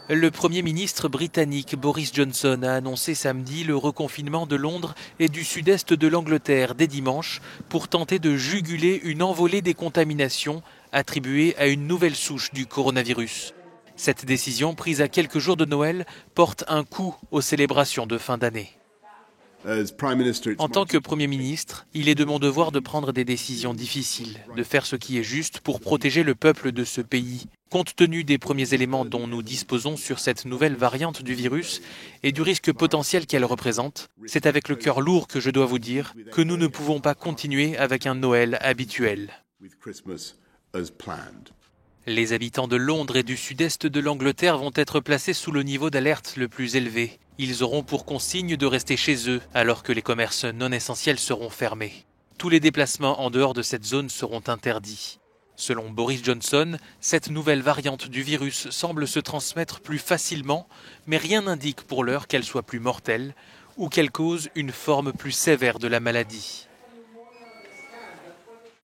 Le Premier ministre britannique Boris Johnson a annoncé samedi le reconfinement de Londres et du sud-est de l'Angleterre dès dimanche pour tenter de juguler une envolée des contaminations attribuée à une nouvelle souche du coronavirus. Cette décision, prise à quelques jours de Noël, porte un coup aux célébrations de fin d'année. En tant que Premier ministre, il est de mon devoir de prendre des décisions difficiles, de faire ce qui est juste pour protéger le peuple de ce pays. Compte tenu des premiers éléments dont nous disposons sur cette nouvelle variante du virus et du risque potentiel qu'elle représente, c'est avec le cœur lourd que je dois vous dire que nous ne pouvons pas continuer avec un Noël habituel. Les habitants de Londres et du sud-est de l'Angleterre vont être placés sous le niveau d'alerte le plus élevé. Ils auront pour consigne de rester chez eux alors que les commerces non essentiels seront fermés. Tous les déplacements en dehors de cette zone seront interdits. Selon Boris Johnson, cette nouvelle variante du virus semble se transmettre plus facilement, mais rien n'indique pour l'heure qu'elle soit plus mortelle ou qu'elle cause une forme plus sévère de la maladie.